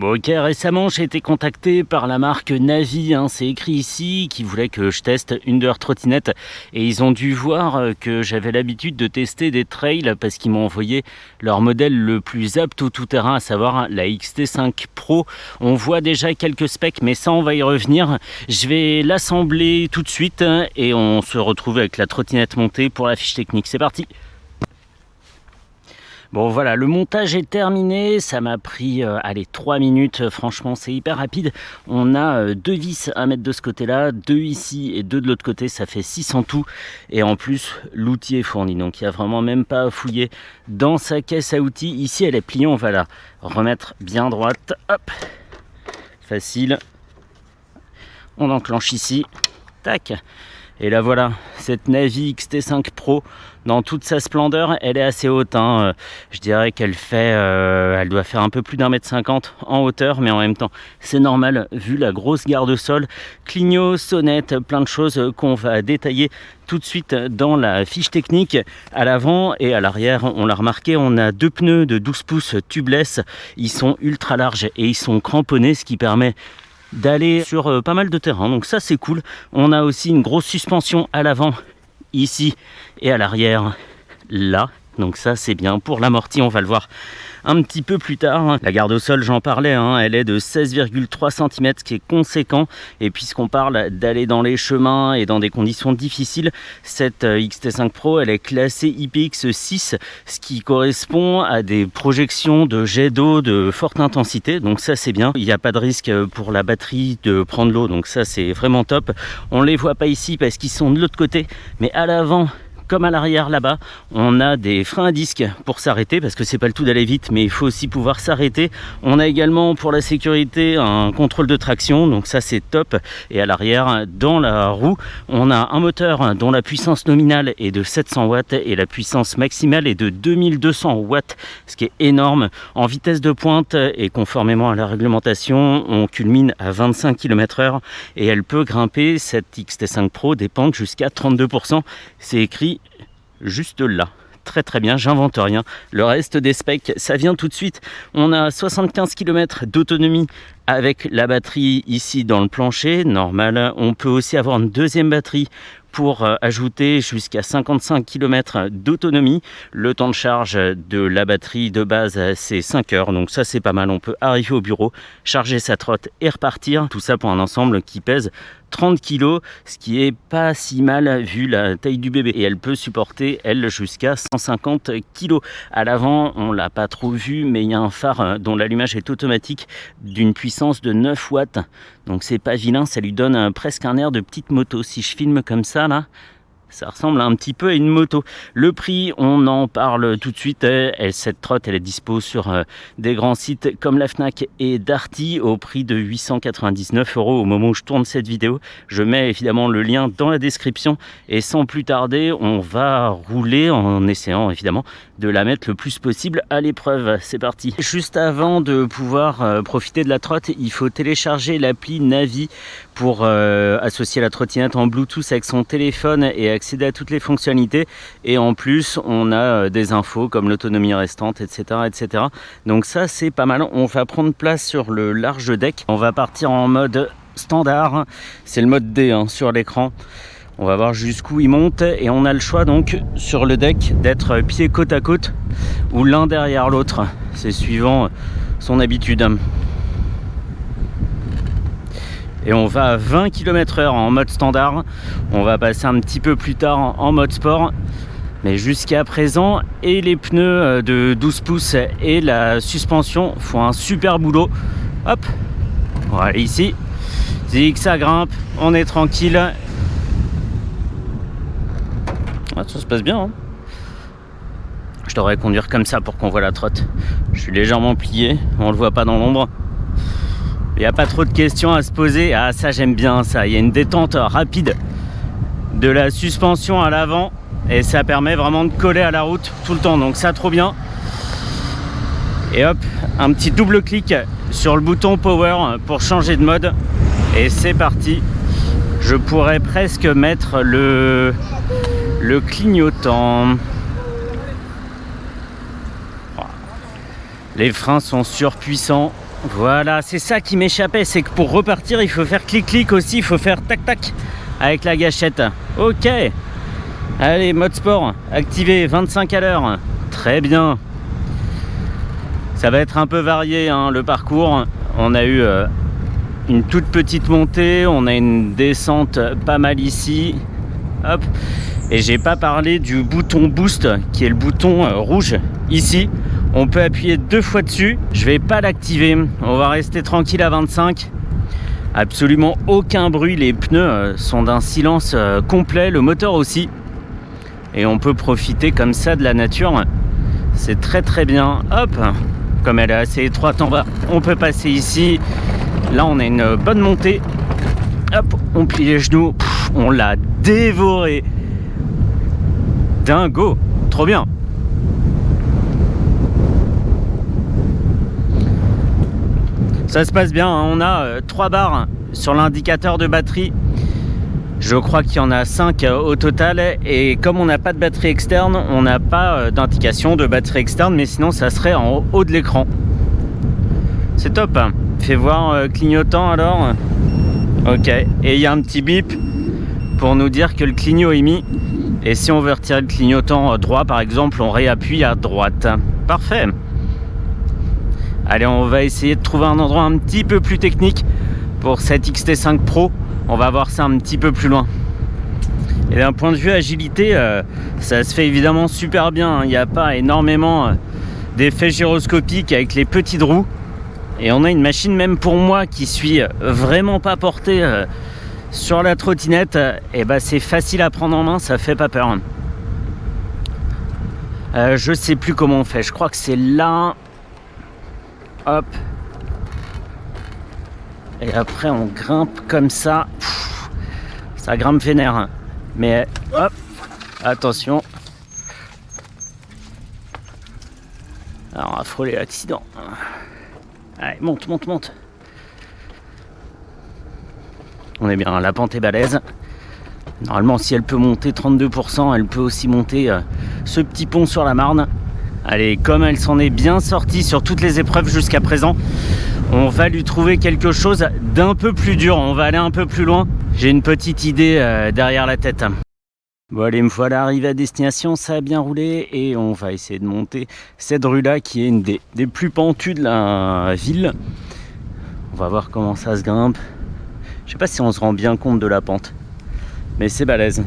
Bon ok, récemment j'ai été contacté par la marque Navi, c'est écrit ici, qui voulait que je teste une de leurs trottinettes et ils ont dû voir que j'avais l'habitude de tester des trails parce qu'ils m'ont envoyé leur modèle le plus apte au tout-terrain, à savoir la XT5 Pro. On voit déjà quelques specs mais ça on va y revenir. Je vais l'assembler tout de suite et on se retrouve avec la trottinette montée pour la fiche technique. C'est parti! Bon voilà, le montage est terminé, ça m'a pris 3 minutes, franchement c'est hyper rapide. On a 2 vis à mettre de ce côté-là, 2 ici et 2 de l'autre côté, ça fait 6 en tout. Et en plus, l'outil est fourni, donc il n'y a vraiment même pas à fouiller dans sa caisse à outils. Ici elle est pliée, on va la remettre bien droite, hop, facile. On enclenche ici, tac. Et là voilà, cette Navi XT5 Pro dans toute sa splendeur, elle est assez haute. Je dirais qu'elle fait, elle doit faire un peu plus d'1,50 m en hauteur, mais en même temps, c'est normal vu la grosse garde-sol, clignot, sonnette, plein de choses qu'on va détailler tout de suite dans la fiche technique. À l'avant et à l'arrière, on l'a remarqué, on a 2 pneus de 12 pouces tubeless. Ils sont ultra larges et ils sont cramponnés, ce qui permet d'aller sur pas mal de terrain, donc ça c'est cool. On a aussi une grosse suspension à l'avant ici et à l'arrière là, donc ça c'est bien. Pour l'amorti, on va le voir un petit peu plus tard. La garde au sol, j'en parlais, elle est de 16,3 cm, ce qui est conséquent. Et puisqu'on parle d'aller dans les chemins et dans des conditions difficiles, cette XT5 Pro, elle est classée IPX6, ce qui correspond à des projections de jets d'eau de forte intensité. Donc ça c'est bien. Il n'y a pas de risque pour la batterie de prendre l'eau, donc ça c'est vraiment top. On les voit pas ici parce qu'ils sont de l'autre côté, mais à l'avant comme à l'arrière là-bas, on a des freins à disque pour s'arrêter, parce que c'est pas le tout d'aller vite, mais il faut aussi pouvoir s'arrêter. On a également pour la sécurité un contrôle de traction, donc ça c'est top. Et à l'arrière, dans la roue, on a un moteur dont la puissance nominale est de 700 watts et la puissance maximale est de 2200 watts, ce qui est énorme. En vitesse de pointe et conformément à la réglementation, on culmine à 25 km/h et elle peut grimper, cette XT5 Pro, des pentes jusqu'à 32%. C'est écrit juste là. Très très bien, j'invente rien. Le reste des specs, ça vient tout de suite. On a 75 km d'autonomie avec la batterie ici dans le plancher, normal. On peut aussi avoir une deuxième batterie pour ajouter jusqu'à 55 km d'autonomie. Le temps de charge de la batterie de base, c'est 5 heures, donc ça c'est pas mal. On peut arriver au bureau, charger sa trotte et repartir. Tout ça pour un ensemble qui pèse 30 kg, ce qui est pas si mal vu la taille du bébé. Et elle peut supporter, elle, jusqu'à 150 kg. À l'avant, on l'a pas trop vu, mais il y a un phare dont l'allumage est automatique d'une puissance de 9 watts. Donc c'est pas vilain, ça lui donne presque un air de petite moto. Si je filme comme ça là, ça ressemble un petit peu à une moto. Le prix, on en parle tout de suite. Cette trotte, elle est dispo sur des grands sites comme la Fnac et Darty au prix de 899 € au moment où je tourne cette vidéo. Je mets évidemment le lien dans la description et sans plus tarder, on va rouler en essayant évidemment de la mettre le plus possible à l'épreuve. C'est parti. Juste avant de pouvoir profiter de la trotte, il faut télécharger l'appli Navi pour associer la trottinette en Bluetooth avec son téléphone et accéder à toutes les fonctionnalités. Et en plus, on a des infos comme l'autonomie restante, etc., etc. Donc ça, c'est pas mal. On va prendre place sur le large deck. On va partir en mode standard. C'est le mode D sur l'écran. On va voir jusqu'où il monte et on a le choix donc sur le deck d'être pieds côte à côte ou l'un derrière l'autre. C'est suivant son habitude. Et on va à 20 km/h en mode standard. On va passer un petit peu plus tard en mode sport. Mais jusqu'à présent, et les pneus de 12 pouces et la suspension font un super boulot. Hop, on va aller ici. Zig, ça grimpe, on est tranquille. Ah, ça se passe bien. Je devrais conduire comme ça pour qu'on voit la trotte. Je suis légèrement plié, on le voit pas dans l'ombre. Il n'y a pas trop de questions à se poser. Ah, ça j'aime bien ça. Il y a une détente rapide de la suspension à l'avant et ça permet vraiment de coller à la route tout le temps. Donc ça, trop bien. Et hop, un petit double clic sur le bouton Power pour changer de mode. Et c'est parti. Je pourrais presque mettre le clignotant. Les freins sont surpuissants. Voilà, c'est ça qui m'échappait, c'est que pour repartir, il faut faire clic-clic aussi, il faut faire tac-tac avec la gâchette. Ok. Allez, mode sport, activé, 25 à l'heure. Très bien. Ça va être un peu varié, hein, le parcours. On a eu une toute petite montée, on a une descente pas mal ici. Hop. Et j'ai pas parlé du bouton boost, qui est le bouton rouge ici. On peut appuyer 2 fois dessus. Je vais pas l'activer. On va rester tranquille à 25. Absolument aucun bruit. Les pneus sont d'un silence complet. Le moteur aussi. Et on peut profiter comme ça de la nature. C'est très très bien. Hop, comme elle est assez étroite en bas, on peut passer ici. Là on a une bonne montée. Hop, on plie les genoux. Pff, on l'a dévoré. Dingo, trop bien. Ça se passe bien, hein. On a 3 barres sur l'indicateur de batterie. Je crois qu'il y en a 5 au total, et comme on n'a pas de batterie externe, on n'a pas d'indication de batterie externe, mais sinon ça serait en haut de l'écran. C'est top. Fais voir clignotant alors. Ok, et il y a un petit bip pour nous dire que le clignot est mis, et si on veut retirer le clignotant droit par exemple, on réappuie à droite. Parfait. Allez, on va essayer de trouver un endroit un petit peu plus technique pour cette XT5 Pro. On va voir ça un petit peu plus loin. Et d'un point de vue agilité, ça se fait évidemment super bien. Il n'y a pas énormément d'effets gyroscopiques avec les petites roues. Et on a une machine, même pour moi qui suis vraiment pas porté sur la trottinette, et bah c'est facile à prendre en main, ça fait pas peur. Je sais plus comment on fait. Je crois que c'est là. Hop. Et après on grimpe comme ça. Pff, ça grimpe vénère. Mais hop, attention. Alors on va frôler l'accident. Allez, monte, monte, monte. On est bien, la pente est balèze. Normalement si elle peut monter 32%, elle peut aussi monter ce petit pont sur la Marne. Allez, comme elle s'en est bien sortie sur toutes les épreuves jusqu'à présent, on va lui trouver quelque chose d'un peu plus dur. On va aller un peu plus loin. J'ai une petite idée derrière la tête. Bon allez, me voilà arrivé à destination, ça a bien roulé et on va essayer de monter cette rue là qui est une des plus pentues de la ville. On va voir comment ça se grimpe. Je sais pas si on se rend bien compte de la pente, mais c'est balèze.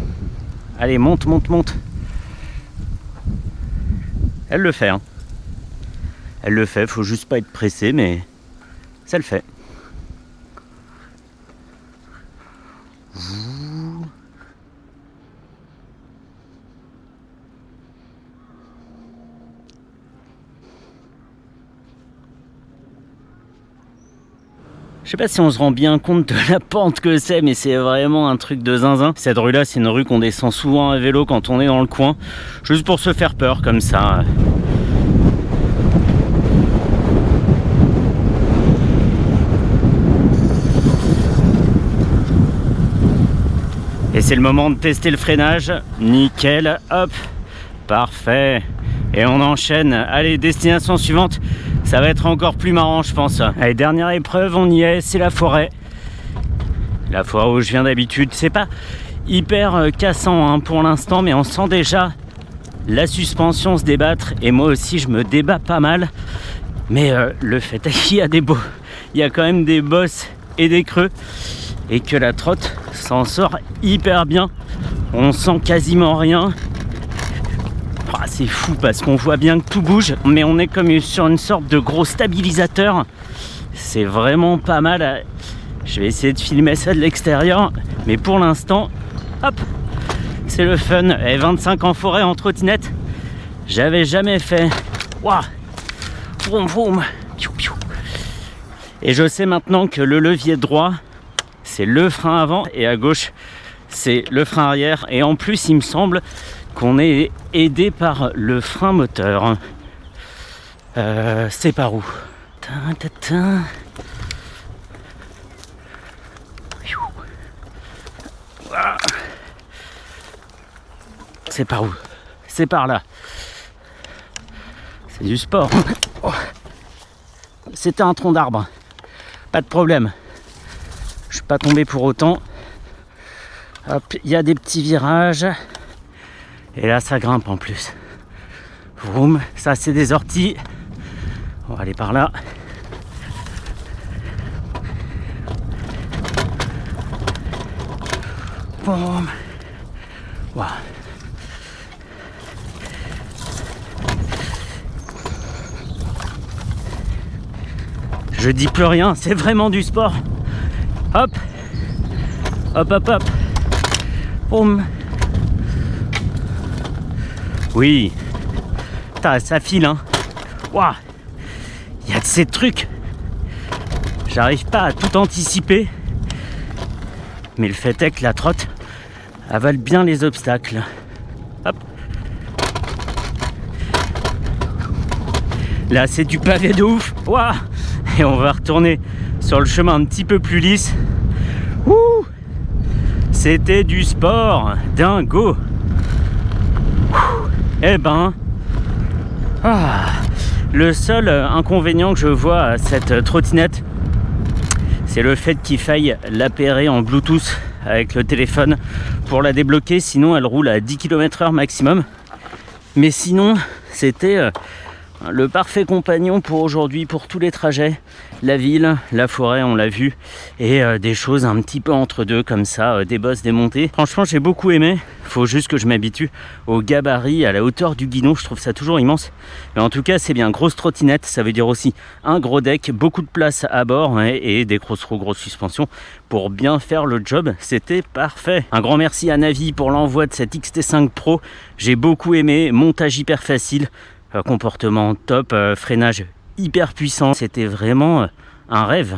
Allez, monte, monte, monte. Elle le fait, hein. Elle le fait, faut juste pas être pressé, mais ça le fait. Je sais pas si on se rend bien compte de la pente que c'est, mais c'est vraiment un truc de zinzin. Cette rue là, c'est une rue qu'on descend souvent à vélo quand on est dans le coin, juste pour se faire peur comme ça. Et c'est le moment de tester le freinage. Nickel, hop, parfait. Et on enchaîne. Allez, destination suivante. Ça va être encore plus marrant, je pense. Allez, dernière épreuve, on y est, c'est la forêt. La forêt où je viens d'habitude. C'est pas hyper cassant hein, pour l'instant, mais on sent déjà la suspension se débattre. Et moi aussi, je me débat pas mal. Mais le fait est qu'il y a il y a quand même des bosses et des creux. Et que la trotte s'en sort hyper bien. On sent quasiment rien. Oh, c'est fou parce qu'on voit bien que tout bouge, mais on est comme sur une sorte de gros stabilisateur. C'est vraiment pas mal. Je vais essayer de filmer ça de l'extérieur, mais pour l'instant, hop, c'est le fun. Et 25 en forêt en trottinette, j'avais jamais fait. Waouh, vroom vroom, piou piou. Et je sais maintenant que le levier droit, c'est le frein avant, et à gauche, c'est le frein arrière. Et en plus, il me semble qu'on est aidé par le frein moteur. C'est par où? C'est par où? C'est par là. C'est du sport. Oh. c'était un tronc d'arbre. Pas de problème. Je suis pas tombé pour autant. Hop, il y a des petits virages. Et là, ça grimpe en plus. Vroom, ça c'est des orties. On va aller par là. Boum. Wow. Je dis plus rien, c'est vraiment du sport. Hop. Hop, hop, hop. Boum. Oui. Ça file, hein. Waouh. Il y a de ces trucs. J'arrive pas à tout anticiper. Mais le fait est que la trotte avale bien les obstacles. Hop. Là, c'est du pavé de ouf. Waouh. Et on va retourner sur le chemin un petit peu plus lisse. Ouh. C'était du sport. Dingo. Eh ben, le seul inconvénient que je vois à cette trottinette, c'est le fait qu'il faille l'appairer en Bluetooth avec le téléphone pour la débloquer. Sinon, elle roule à 10 km/h maximum. Mais sinon, c'était le parfait compagnon pour aujourd'hui, pour tous les trajets. La ville, la forêt, on l'a vu, et des choses un petit peu entre deux comme ça, des bosses, des montées. Franchement, j'ai beaucoup aimé. Faut juste que je m'habitue au gabarit, à la hauteur du guidon. Je trouve ça toujours immense. Mais en tout cas, c'est bien. Grosse trottinette, ça veut dire aussi un gros deck, beaucoup de place à bord et des grosses roues, grosses suspensions pour bien faire le job. C'était parfait. Un grand merci à Navi pour l'envoi de cette XT5 Pro. J'ai beaucoup aimé. Montage hyper facile. Comportement top, freinage hyper puissant. C'était vraiment un rêve.